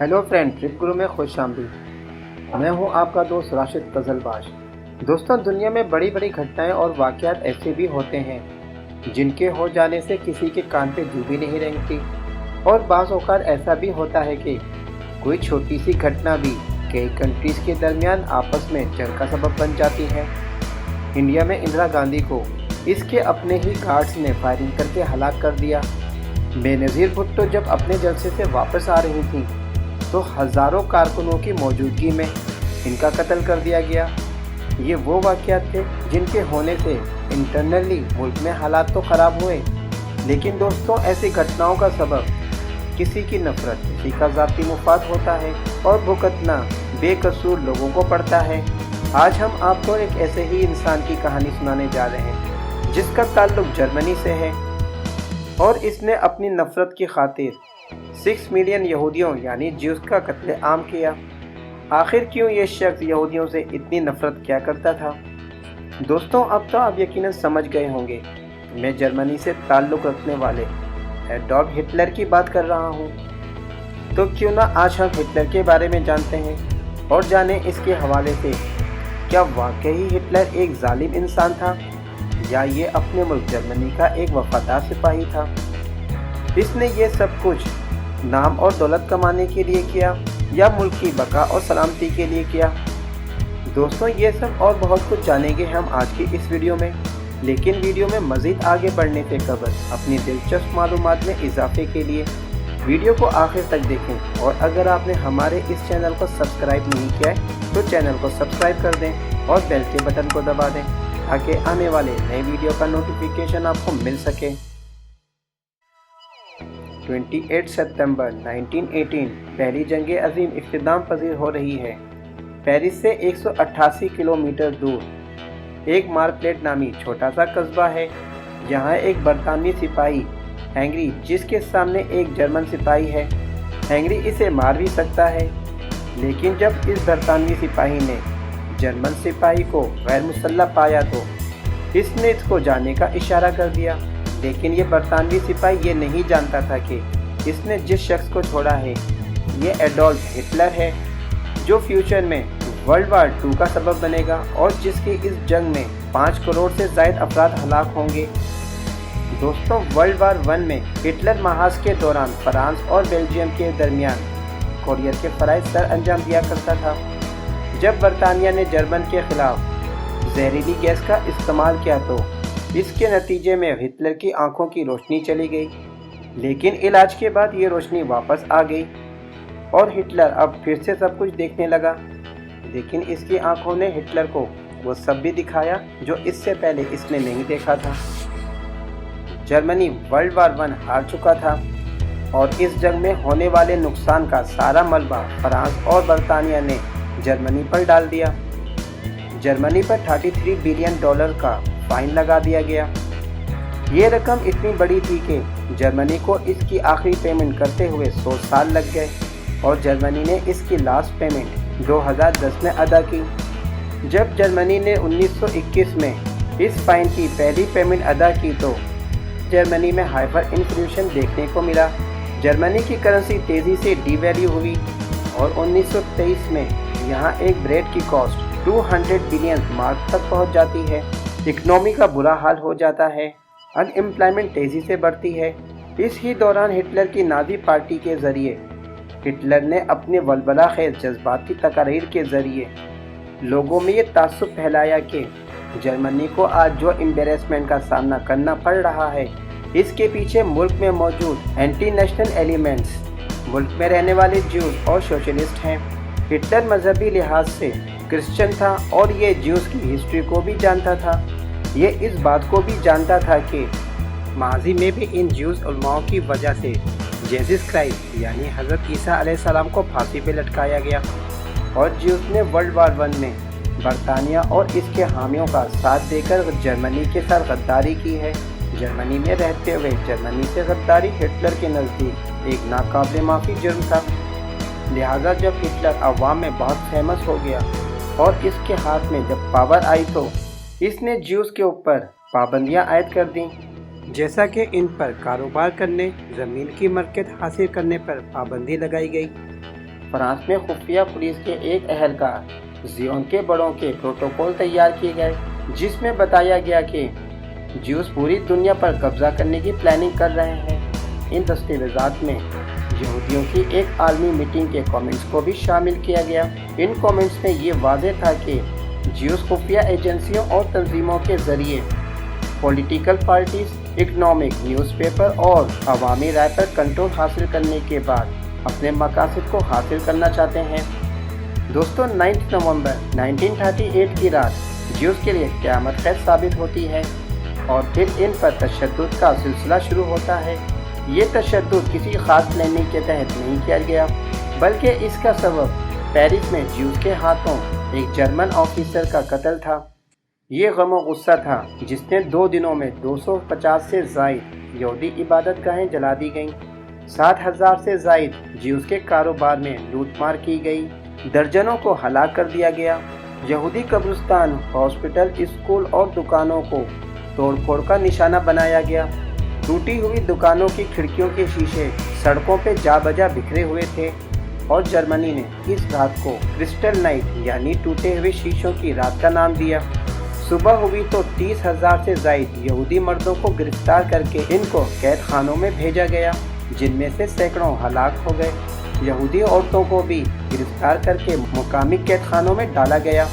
Hello friend, trip गुरु में खुश आमदीद। मैं हूं आपका दोस्त राशिद कजलबाज। दोस्तों, दुनिया में बड़ी बड़ी घटनाएं और वाक़यात ऐसे भी होते हैं जिनके हो जाने से किसी के कान पे जू भी नहीं रेंगती, और बाज़ औक़ात ऐसा भी होता है कि कोई छोटी सी घटना भी कई कंट्रीज़ के दरमियान आपस में जंग का सबब बन जाती है। इंडिया में इंदिरा गांधी को इसके अपने ही गार्ड्स ने फायरिंग करके हलाक कर दिया। बेनज़ीर भुट्टो जब अपने जलसे से वापस आ रही थी तो हज़ारों कारकुनों की मौजूदगी में इनका कत्ल कर दिया गया। ये वो वाक़यात थे जिनके होने से इंटरनली मुल्क में हालात तो ख़राब हुए, लेकिन दोस्तों ऐसी घटनाओं का सबब किसी की नफ़रत, किसी का ज़ाती मुफाद होता है और भुगतना बेकसूर लोगों को पड़ता है। आज हम आपको एक ऐसे ही इंसान की कहानी सुनाने जा रहे हैं जिसका ताल्लुक़ जर्मनी से है और इसने अपनी नफ़रत की खातिर 6 मिलियन यहूदियों यानी ज्यूज़ का कत्ले आम किया। आखिर क्यों ये शख्स यहूदियों से इतनी नफ़रत क्या करता था? दोस्तों, अब तो आप यकीनन समझ गए होंगे मैं जर्मनी से ताल्लुक़ रखने वाले एडोल्फ हिटलर की बात कर रहा हूँ। तो क्यों ना आज हम हिटलर के बारे में जानते हैं और जानें इसके हवाले से क्या वाकई हिटलर एक जालिम इंसान था या ये अपने मुल्क जर्मनी का एक वफादार सिपाही था। इसने ये सब कुछ नाम और दौलत कमाने के लिए किया या मुल्क की बका और सलामती के लिए किया? दोस्तों, ये सब और बहुत कुछ जानेंगे हम आज की इस वीडियो में, लेकिन वीडियो में मज़ीद आगे बढ़ने से कबल अपनी दिलचस्प मालूमात में इजाफे के लिए वीडियो को आखिर तक देखें, और अगर आपने हमारे इस चैनल को सब्सक्राइब नहीं किया है तो चैनल को सब्सक्राइब कर दें और बेल के बटन को दबा दें ताकि आने वाले नए वीडियो का नोटिफिकेशन आपको मिल सके। 28 सितंबर 1918 पहली जंग अजीम इख्तिताम पजीर हो रही है। पेरिस से 188 किलोमीटर दूर एक मार्प्लेट नामी छोटा सा कस्बा है। यहाँ एक बरतानवी सिपाही हेनरी, जिसके सामने एक जर्मन सिपाही है। हेनरी इसे मार भी सकता है, लेकिन जब इस बरतानवी सिपाही ने जर्मन सिपाही को गैर मुसल्लह पाया तो इसने इसको जाने का इशारा कर दिया। लेकिन ये बरतानवी सिपाही ये नहीं जानता था कि इसने जिस शख्स को छोड़ा है ये एडोल्फ हिटलर है, जो फ्यूचर में वर्ल्ड वार 2 का सबब बनेगा और जिसकी इस जंग में 5 करोड़ से ज़ायद अफराद हलाक होंगे। दोस्तों, वर्ल्ड वार 1 में हिटलर महाज के दौरान फ्रांस और बेल्जियम के दरमियान कोरियर के फ़राइज़ सर अंजाम दिया करता था। जब बरतानिया ने जर्मन के ख़िलाफ़ जहरीली गैस का इस्तेमाल किया तो इसके नतीजे में हिटलर की आंखों की रोशनी चली गई, लेकिन इलाज के बाद ये रोशनी वापस आ गई और हिटलर अब फिर से सब कुछ देखने लगा। लेकिन इसकी आंखों ने हिटलर को वो सब भी दिखाया जो इससे पहले इसने नहीं देखा था। जर्मनी वर्ल्ड वार 1 हार चुका था और इस जंग में होने वाले नुकसान का सारा मलबा फ्रांस और बरतानिया ने जर्मनी पर डाल दिया। जर्मनी पर $33 बिलियन का फाइन लगा दिया गया। ये रकम इतनी बड़ी थी कि जर्मनी को इसकी आखिरी पेमेंट करते हुए 100 साल लग गए और जर्मनी ने इसकी लास्ट पेमेंट 2010 में अदा की। जब जर्मनी ने 1921 में इस फाइन की पहली पेमेंट अदा की तो जर्मनी में हाइपर इन्फ्लेशन देखने को मिला। जर्मनी की करेंसी तेज़ी से डीवैल्यू हुई और 1923 में यहाँ एक ब्रेड की कॉस्ट 200 बिलियन मार्क तक पहुँच जाती है। इकनॉमी का बुरा हाल हो जाता है, अनएम्प्लॉयमेंट तेज़ी से बढ़ती है। इस ही दौरान हिटलर की नाज़ी पार्टी के ज़रिए हिटलर ने अपने वलवला खेज़ जज्बात की तकारीर के ज़रिए लोगों में ये तासुब फैलाया कि जर्मनी को आज जो एम्बेरसमेंट का सामना करना पड़ रहा है इसके पीछे मुल्क में मौजूद एंटी नेशनल एलिमेंट्स, मुल्क में रहने वाले ज्यूज़ और सोशलिस्ट हैं। हिटलर मजहबी लिहाज से क्रिश्चियन था और ये ज्यूज़ की हिस्ट्री को भी जानता था। ये इस बात को भी जानता था कि माजी में भी इन ज्यूज़ उलमाओं की वजह से जीसस क्राइस्ट यानी हज़रत ईसा अलैहिस्सलाम को फांसी पे लटकाया गया, और ज्यूज़ ने वर्ल्ड वार 1 में बरतानिया और इसके हामियों का साथ देकर जर्मनी के साथ गद्दारी की है। जर्मनी में रहते हुए जर्मनी से गद्दारी हिटलर के नज़दीक एक नाकाबिले माफ़ी जुर्म था। लिहाजा जब हिटलर अवाम में बहुत फेमस हो गया और इसके हाथ में जब पावर आई तो इसने ज्यूज़ के ऊपर पाबंदियां आयद कर दी, जैसा कि इन पर कारोबार करने, ज़मीन की मलकियत हासिल करने पर पाबंदी लगाई गई। فرانس میں خفیہ پولیس کے ایک اہلکار زیون کے بڑوں کے پروٹوکول تیار کیے گئے، جس میں بتایا گیا کہ جیوز پوری دنیا پر قبضہ کرنے کی پلاننگ کر رہے ہیں۔ ان دستاویزات میں یہودیوں کی ایک عالمی میٹنگ کے کامنٹس کو بھی شامل کیا گیا۔ ان کامنٹس میں یہ واضح تھا کہ جیوز خفیہ ایجنسیوں اور تنظیموں کے ذریعے political parties, economic, news paper اور عوامی رائے پر کنٹرول حاصل کرنے کے بعد اپنے مقاصد کو حاصل کرنا چاہتے ہیں۔ دوستو، 9 نومبر 1938 کی رات جیوز کے لیے قیامت خیز ثابت ہوتی ہے اور پھر ان پر تشدد کا سلسلہ شروع ہوتا ہے۔ یہ تشدد کسی خاص پلاننگ کے تحت نہیں کیا گیا، بلکہ اس کا سبب پیرس میں جیوز کے ہاتھوں ایک جرمن آفیسر کا قتل تھا۔ یہ غم و غصہ تھا جس نے 2 دنوں میں 250 سے زائد یہودی عبادت گاہیں جلا دی گئیں، 60,000 سے زائد جیوز کے کاروبار میں لوٹ مار کی گئی، درجنوں کو ہلاک کر دیا گیا۔ یہودی قبرستان، ہاسپٹل، اسکول اور دکانوں کو توڑ پھوڑ کا نشانہ بنایا گیا۔ ٹوٹی ہوئی دکانوں کی کھڑکیوں کے شیشے سڑکوں پہ جا بجا بکھرے ہوئے تھے اور جرمنی نے اس رات کو کرسٹل نائٹ یعنی ٹوٹے ہوئے شیشوں کی رات کا نام دیا۔ صبح ہوئی تو 30,000 سے زائد یہودی مردوں کو گرفتار کر کے ان کو قید خانوں میں بھیجا گیا، جن میں سے سینکڑوں ہلاک ہو گئے۔ یہودی عورتوں کو بھی گرفتار کر کے مقامی قید خانوں میں ڈالا گیا،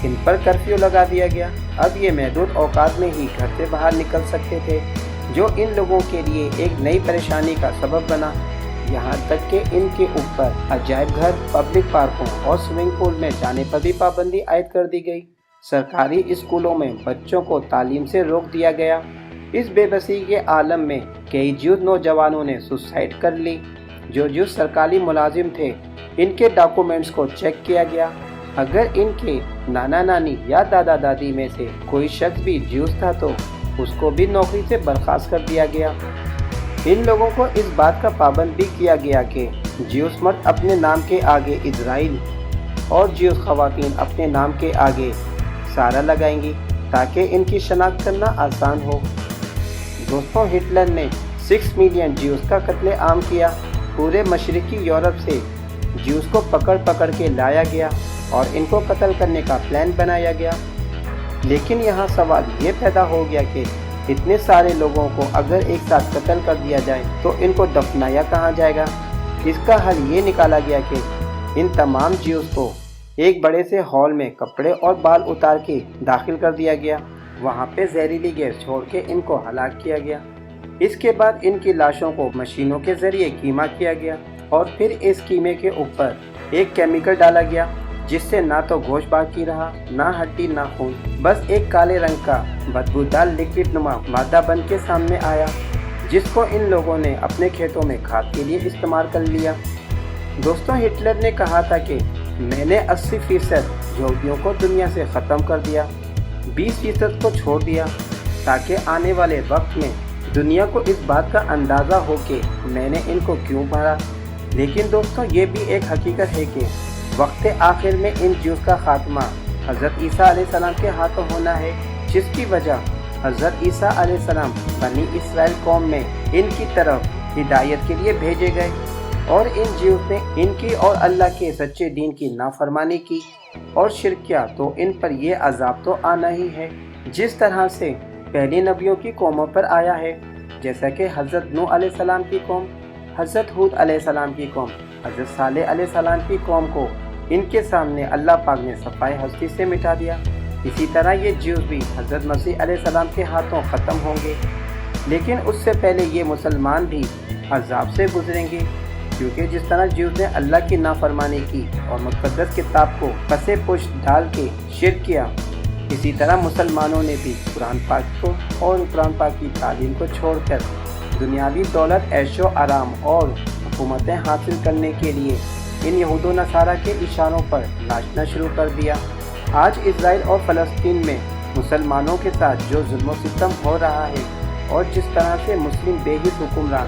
ان پر کرفیو لگا دیا گیا۔ اب یہ محدود اوقات میں ہی گھر سے باہر نکل سکتے تھے، جو ان لوگوں کے لیے ایک نئی پریشانی کا سبب بنا، یہاں تک کہ ان کے اوپر عجائب گھر، پبلک پارکوں اور سوئمنگ پول میں جانے پر بھی پابندی عائد کر دی گئی۔ سرکاری اسکولوں میں بچوں کو تعلیم سے روک دیا گیا۔ اس بے بسی کے عالم میں کئی جیوز نوجوانوں نے سوسائڈ کر لی۔ جو جیوز سرکاری ملازم تھے، ان کے ڈاکومنٹس کو چیک کیا گیا۔ اگر ان کے نانا نانی یا دادا دادی میں سے کوئی شخص بھی جیوز تھا تو اس کو بھی نوکری سے برخاست کر دیا گیا۔ ان لوگوں کو اس بات کا پابند بھی کیا گیا کہ جیوز مرد اپنے نام کے آگے اسرائیل اور جیوز خواتین اپنے نام کے آگے سارہ لگائیں گی تاکہ ان کی شناخت کرنا آسان ہو۔ دوستوں، ہٹلر نے 6 ملین جیوز کا قتل عام کیا۔ پورے مشرقی یورپ سے جیوز کو پکڑ پکڑ کے لایا گیا اور ان کو قتل کرنے کا پلان بنایا گیا۔ لیکن یہاں سوال یہ پیدا ہو گیا کہ اتنے سارے لوگوں کو اگر ایک ساتھ قتل کر دیا جائے تو ان کو دفنایا کہاں جائے گا؟ اس کا حل یہ نکالا گیا کہ ان تمام جیوز کو ایک بڑے سے ہال میں کپڑے اور بال اتار کے داخل کر دیا گیا، وہاں پہ زہریلی گیس چھوڑ کے ان کو ہلاک کیا گیا۔ اس کے بعد ان کی لاشوں کو مشینوں کے ذریعے کیما کیا گیا اور پھر اس کیمے کے اوپر ایک کیمیکل ڈالا گیا جس سے نہ تو گوشت باقی رہا، نہ ہڈی، نہ خون، بس ایک کالے رنگ کا بدبودار لکوڈ نما مادہ بن کے سامنے آیا، جس کو ان لوگوں نے اپنے کھیتوں میں کھاد کے لیے استعمال کر لیا۔ دوستوں، ہٹلر نے کہا تھا کہ میں نے 80% یہودیوں کو دنیا سے ختم کر دیا، 20% کو چھوڑ دیا تاکہ آنے والے وقت میں دنیا کو اس بات کا اندازہ ہو کہ میں نے ان کو کیوں مارا۔ لیکن دوستوں، یہ بھی ایک حقیقت ہے کہ وقت آخر میں ان جیوز کا خاتمہ حضرت عیسیٰ علیہ السلام کے ہاتھوں ہونا ہے، جس کی وجہ حضرت عیسیٰ علیہ السلام بنی اسرائیل قوم میں ان کی طرف ہدایت کے لیے بھیجے گئے اور ان جیوز نے ان کی اور اللہ کے سچے دین کی نافرمانی کی اور شرک کیا تو ان پر یہ عذاب تو آنا ہی ہے، جس طرح سے پہلی نبیوں کی قوموں پر آیا ہے، جیسا کہ حضرت نوح علیہ السلام کی قوم، حضرت ہود علیہ السلام کی قوم، حضرت صالح علیہ السلام کی قوم کو ان کے سامنے اللہ پاک نے صفائے ہستی سے مٹا دیا۔ اسی طرح یہ جیوز بھی حضرت مسیح علیہ السلام کے ہاتھوں ختم ہوں گے، لیکن اس سے پہلے یہ مسلمان بھی عذاب سے گزریں گے، کیونکہ جس طرح جیوز نے اللہ کی نافرمانی کی اور مقدس کتاب کو پسے پشت ڈال کے شرک کیا، اسی طرح مسلمانوں نے بھی قرآن پاک کو اور قرآن پاک کی تعلیم کو چھوڑ کر دنیاوی دولت، عیش و آرام اور حکومتیں حاصل کرنے کے لیے ان یہود و نصارہ کے اشاروں پر ناچنا شروع کر دیا۔ آج اسرائیل اور فلسطین میں مسلمانوں کے ساتھ جو ظلم و ستم ہو رہا ہے اور جس طرح سے مسلم بے حس حکمران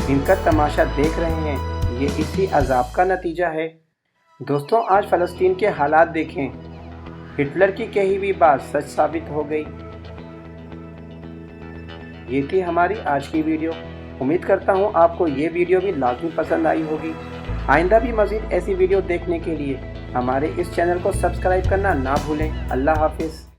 ان کا تماشا دیکھ رہے ہیں، یہ اسی عذاب کا نتیجہ ہے۔ دوستوں، آج فلسطین کے حالات دیکھیں، ہٹلر کی کہی ہوئی بات سچ ثابت ہو گئی۔ یہ تھی ہماری آج کی ویڈیو۔ امید کرتا ہوں آپ کو یہ ویڈیو بھی لازمی پسند آئی ہوگی۔ آئندہ بھی مزید ایسی ویڈیو دیکھنے کے لیے ہمارے اس چینل کو سبسکرائب کرنا نہ بھولیں۔ اللہ حافظ۔